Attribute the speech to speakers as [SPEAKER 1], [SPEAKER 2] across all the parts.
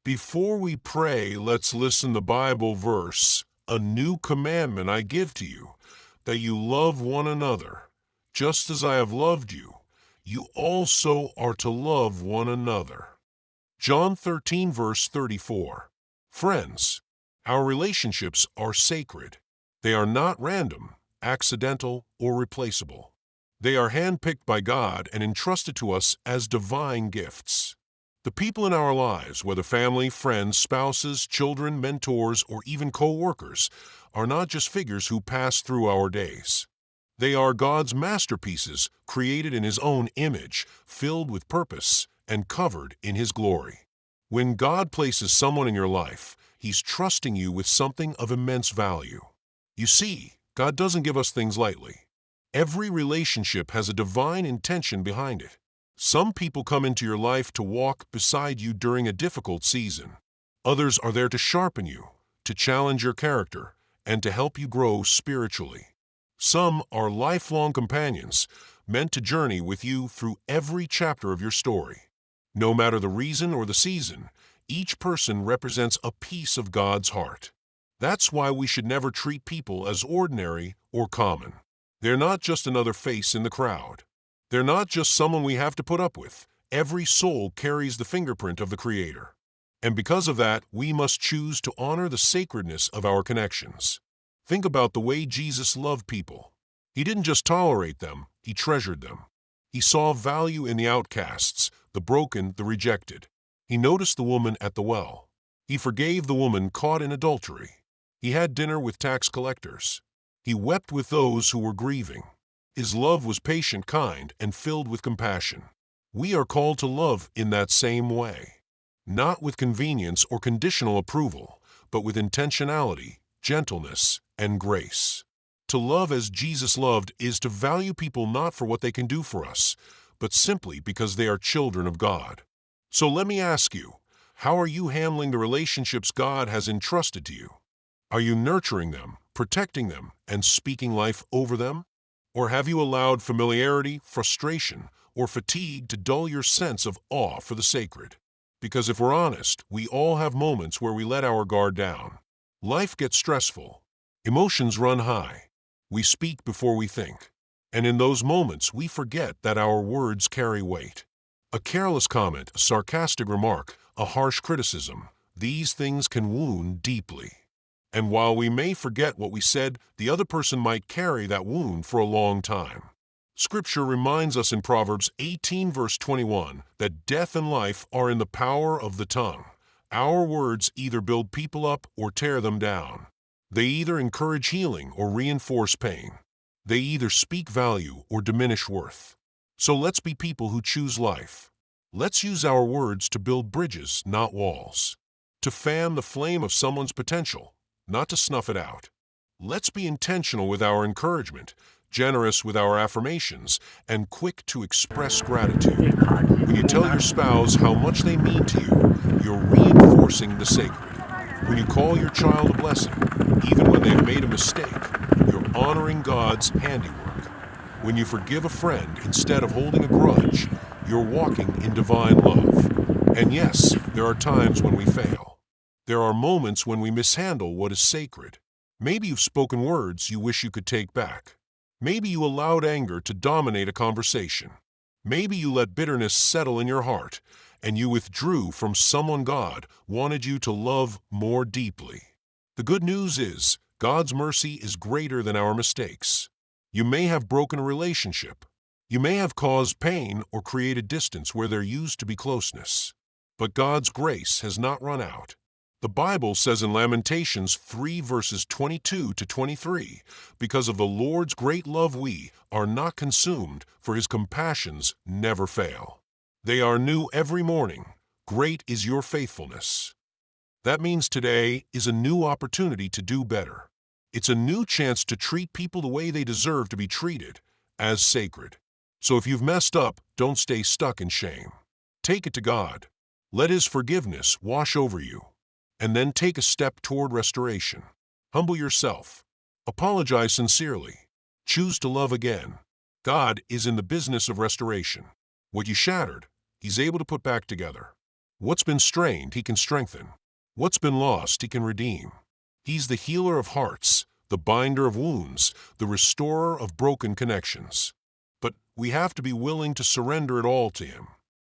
[SPEAKER 1] Before we pray, let's listen the Bible verse. A new commandment I give to you, that you love one another. Just as I have loved you, you also are to love one another. John 13 verse 34. Friends, our relationships are sacred. They are not random, accidental, or replaceable. They are handpicked by God and entrusted to us as divine gifts. The people in our lives, whether family, friends, spouses, children, mentors, or even co-workers, are not just figures who pass through our days. They are God's masterpieces, created in His own image, filled with purpose, and covered in His glory. When God places someone in your life, He's trusting you with something of immense value. You see, God doesn't give us things lightly. Every relationship has a divine intention behind it. Some people come into your life to walk beside you during a difficult season. Others are there to sharpen you, to challenge your character, and to help you grow spiritually. Some are lifelong companions, meant to journey with you through every chapter of your story. No matter the reason or the season, each person represents a piece of God's heart. That's why we should never treat people as ordinary or common. They're not just another face in the crowd. They're not just someone we have to put up with. Every soul carries the fingerprint of the Creator. And because of that, we must choose to honor the sacredness of our connections. Think about the way Jesus loved people. He didn't just tolerate them, He treasured them. He saw value in the outcasts, the broken, the rejected. He noticed the woman at the well. He forgave the woman caught in adultery. He had dinner with tax collectors. He wept with those who were grieving. His love was patient, kind, and filled with compassion. We are called to love in that same way. Not with convenience or conditional approval, but with intentionality, gentleness, and grace. To love as Jesus loved is to value people not for what they can do for us, but simply because they are children of God. So let me ask you, how are you handling the relationships God has entrusted to you? Are you nurturing them, protecting them, and speaking life over them? Or have you allowed familiarity, frustration, or fatigue to dull your sense of awe for the sacred? Because if we're honest, we all have moments where we let our guard down. Life gets stressful. Emotions run high. We speak before we think. And in those moments, we forget that our words carry weight. A careless comment, a sarcastic remark, a harsh criticism, these things can wound deeply. And while we may forget what we said, the other person might carry that wound for a long time. Scripture reminds us in Proverbs 18 verse 21 that death and life are in the power of the tongue. Our words either build people up or tear them down. They either encourage healing or reinforce pain. They either speak value or diminish worth. So let's be people who choose life. Let's use our words to build bridges, not walls. To fan the flame of someone's potential, not to snuff it out. Let's be intentional with our encouragement, generous with our affirmations, and quick to express gratitude. When you tell your spouse how much they mean to you, you're reinforcing the sacred. When you call your child a blessing, even when they've made a mistake, you're honoring God's handiwork. When you forgive a friend instead of holding a grudge, you're walking in divine love. And yes, there are times when we fail. There are moments when we mishandle what is sacred. Maybe you've spoken words you wish you could take back. Maybe you allowed anger to dominate a conversation. Maybe you let bitterness settle in your heart, and you withdrew from someone God wanted you to love more deeply. The good news is, God's mercy is greater than our mistakes. You may have broken a relationship. You may have caused pain or created distance where there used to be closeness. But God's grace has not run out. The Bible says in Lamentations 3 verses 22 to 23, because of the Lord's great love we are not consumed, for His compassions never fail. They are new every morning. Great is your faithfulness. That means today is a new opportunity to do better. It's a new chance to treat people the way they deserve to be treated, as sacred. So if you've messed up, don't stay stuck in shame. Take it to God. Let His forgiveness wash over you. And then take a step toward restoration. Humble yourself. Apologize sincerely. Choose to love again. God is in the business of restoration. What you shattered, He's able to put back together. What's been strained, he can strengthen. What's been lost, he can redeem. He's the healer of hearts, the binder of wounds, the restorer of broken connections. But we have to be willing to surrender it all to him.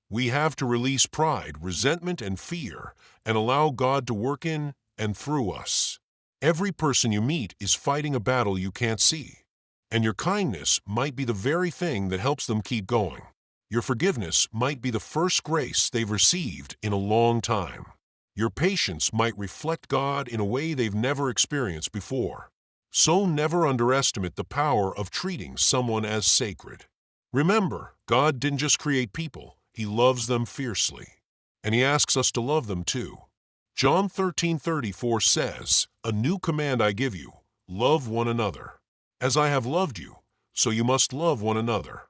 [SPEAKER 1] We have to release pride, resentment, and fear, and allow God to work in and through us. Every person you meet is fighting a battle you can't see, and your kindness might be the very thing that helps them keep going. Your forgiveness might be the first grace they've received in a long time. Your patience might reflect God in a way they've never experienced before. So never underestimate the power of treating someone as sacred. Remember, God didn't just create people, He loves them fiercely. And He asks us to love them too. John 13:34 says, "A new command I give you, love one another. As I have loved you, so you must love one another."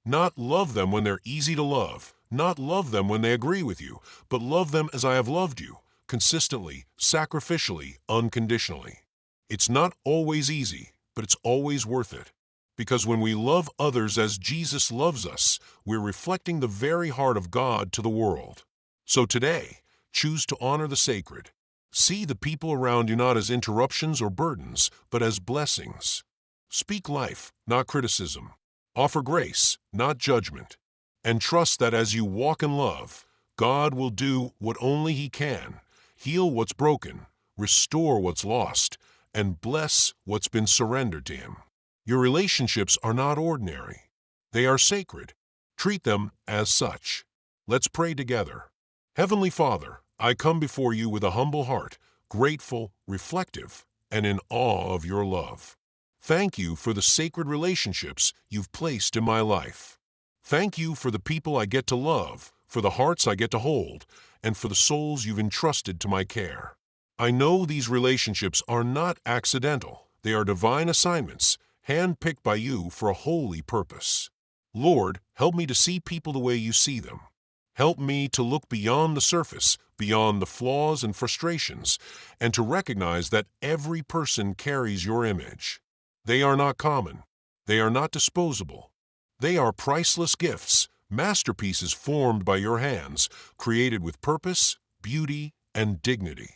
[SPEAKER 1] Not love them when they're easy to love, not love them when they agree with you, but love them as I have loved you, consistently, sacrificially, unconditionally. It's not always easy, but it's always worth it. Because when we love others as Jesus loves us, we're reflecting the very heart of God to the world. So today, choose to honor the sacred. See the people around you not as interruptions or burdens, but as blessings. Speak life, not criticism. Offer grace, not judgment. And trust that as you walk in love, God will do what only He can, heal what's broken, restore what's lost, and bless what's been surrendered to Him. Your relationships are not ordinary. They are sacred. Treat them as such. Let's pray together. Heavenly Father, I come before you with a humble heart, grateful, reflective, and in awe of your love. Thank you for the sacred relationships you've placed in my life. Thank you for the people I get to love, for the hearts I get to hold, and for the souls you've entrusted to my care. I know these relationships are not accidental. They are divine assignments, hand-picked by you for a holy purpose. Lord, help me to see people the way you see them. Help me to look beyond the surface, beyond the flaws and frustrations, and to recognize that every person carries your image. They are not common. They are not disposable. They are priceless gifts, masterpieces formed by your hands, created with purpose, beauty, and dignity.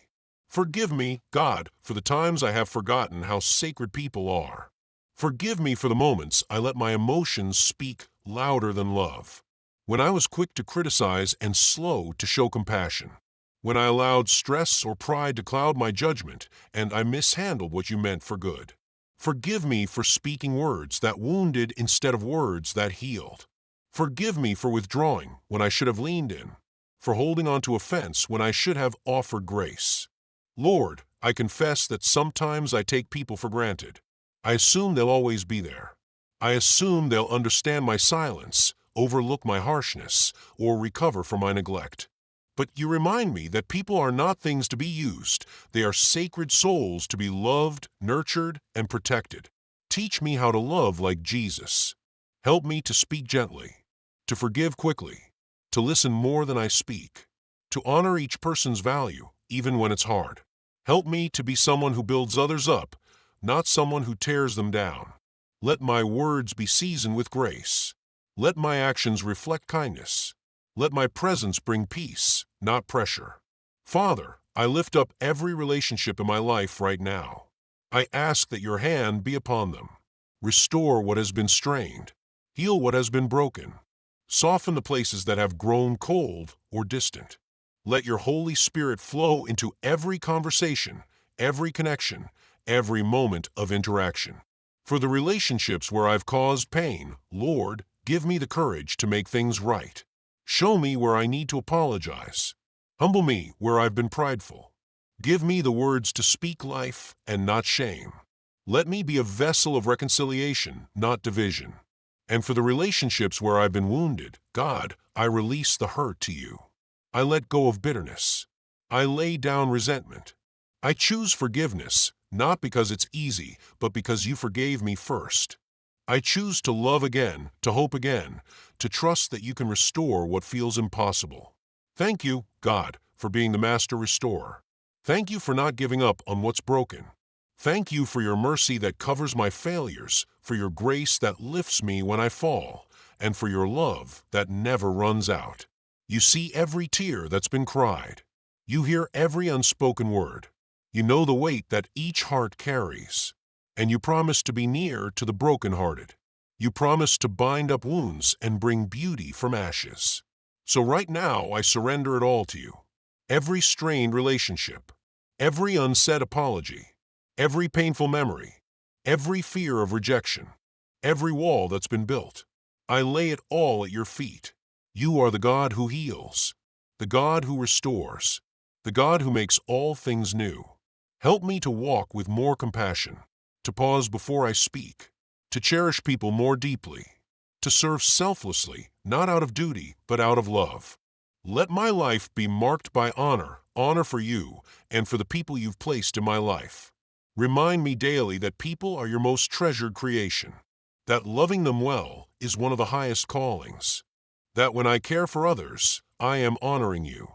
[SPEAKER 1] Forgive me, God, for the times I have forgotten how sacred people are. Forgive me for the moments I let my emotions speak louder than love. When I was quick to criticize and slow to show compassion. When I allowed stress or pride to cloud my judgment and I mishandled what you meant for good. Forgive me for speaking words that wounded instead of words that healed. Forgive me for withdrawing when I should have leaned in, for holding on to offense when I should have offered grace. Lord, I confess that sometimes I take people for granted. I assume they'll always be there. I assume they'll understand my silence, overlook my harshness, or recover from my neglect. But you remind me that people are not things to be used. They are sacred souls to be loved, nurtured, and protected. Teach me how to love like Jesus. Help me to speak gently, to forgive quickly, to listen more than I speak, to honor each person's value, even when it's hard. Help me to be someone who builds others up, not someone who tears them down. Let my words be seasoned with grace. Let my actions reflect kindness. Let my presence bring peace, not pressure. Father, I lift up every relationship in my life right now. I ask that your hand be upon them. Restore what has been strained. Heal what has been broken. Soften the places that have grown cold or distant. Let your Holy Spirit flow into every conversation, every connection, every moment of interaction. For the relationships where I've caused pain, Lord, give me the courage to make things right. Show me where I need to apologize. Humble me where I've been prideful. Give me the words to speak life and not shame. Let me be a vessel of reconciliation, not division. And for the relationships where I've been wounded, God, I release the hurt to you. I let go of bitterness. I lay down resentment. I choose forgiveness, not because it's easy, but because you forgave me first. I choose to love again, to hope again, to trust that you can restore what feels impossible. Thank you, God, for being the master restorer. Thank you for not giving up on what's broken. Thank you for your mercy that covers my failures, for your grace that lifts me when I fall, and for your love that never runs out. You see every tear that's been cried. You hear every unspoken word. You know the weight that each heart carries. And you promise to be near to the brokenhearted. You promise to bind up wounds and bring beauty from ashes. So right now, I surrender it all to you. Every strained relationship, every unsaid apology, every painful memory, every fear of rejection, every wall that's been built. I lay it all at your feet. You are the God who heals, the God who restores, the God who makes all things new. Help me to walk with more compassion, to pause before I speak, to cherish people more deeply, to serve selflessly, not out of duty, but out of love. Let my life be marked by honor for you and for the people you've placed in my life. Remind me daily that people are your most treasured creation, that loving them well is one of the highest callings, that when I care for others, I am honoring you.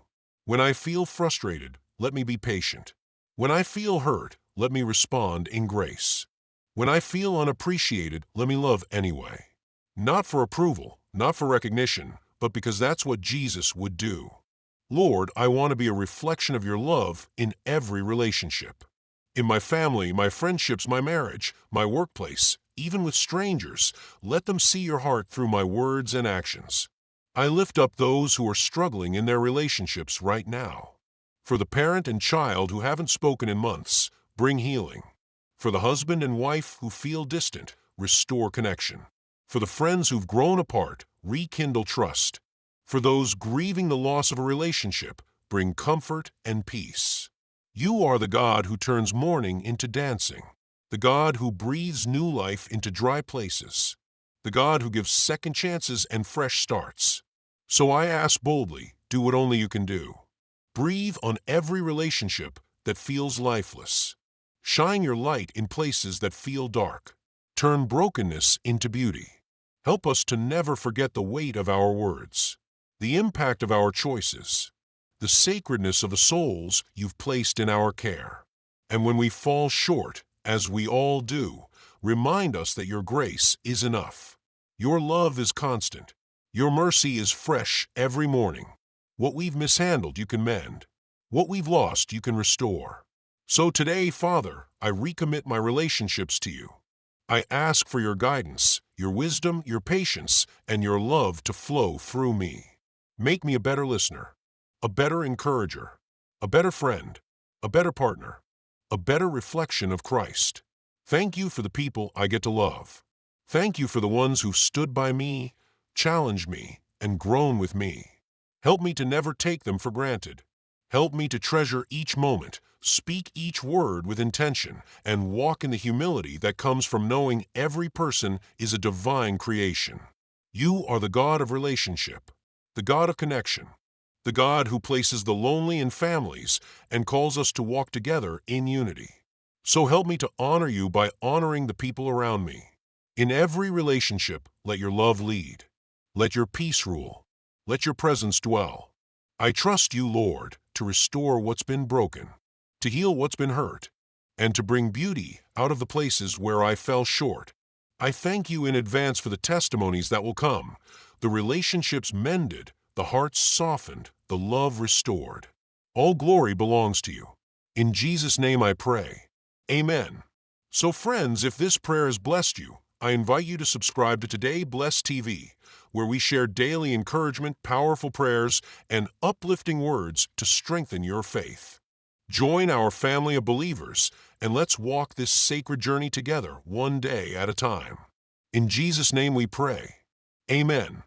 [SPEAKER 1] When I feel frustrated, let me be patient. When I feel hurt, let me respond in grace. When I feel unappreciated, let me love anyway. Not for approval, not for recognition, but because that's what Jesus would do. Lord, I want to be a reflection of your love in every relationship. In my family, my friendships, my marriage, my workplace, even with strangers, let them see your heart through my words and actions. I lift up those who are struggling in their relationships right now. For the parent and child who haven't spoken in months, bring healing. For the husband and wife who feel distant, restore connection. For the friends who've grown apart, rekindle trust. For those grieving the loss of a relationship, bring comfort and peace. You are the God who turns mourning into dancing, the God who breathes new life into dry places, the God who gives second chances and fresh starts. So I ask boldly, do what only you can do. Breathe on every relationship that feels lifeless. Shine your light in places that feel dark. Turn brokenness into beauty. Help us to never forget the weight of our words, the impact of our choices, the sacredness of the souls you've placed in our care. And when we fall short, as we all do, remind us that your grace is enough. Your love is constant. Your mercy is fresh every morning. What we've mishandled, you can mend. What we've lost, you can restore. So today, Father, I recommit my relationships to you. I ask for your guidance, your wisdom, your patience, and your love to flow through me. Make me a better listener, a better encourager, a better friend, a better partner, a better reflection of Christ. Thank you for the people I get to love. Thank you for the ones who stood by me, challenged me, and grown with me. Help me to never take them for granted. Help me to treasure each moment, speak each word with intention, and walk in the humility that comes from knowing every person is a divine creation. You are the God of relationship, the God of connection, the God who places the lonely in families and calls us to walk together in unity. So help me to honor you by honoring the people around me. In every relationship, let your love lead. Let your peace rule. Let your presence dwell. I trust you, Lord, to restore what's been broken, to heal what's been hurt, and to bring beauty out of the places where I fell short. I thank you in advance for the testimonies that will come, the relationships mended, the hearts softened, the love restored. All glory belongs to you. In Jesus' name I pray. Amen. So friends, if this prayer has blessed you, I invite you to subscribe to Today Blessed TV, where we share daily encouragement, powerful prayers, and uplifting words to strengthen your faith. Join our family of believers, and let's walk this sacred journey together, one day at a time. In Jesus' name we pray. Amen.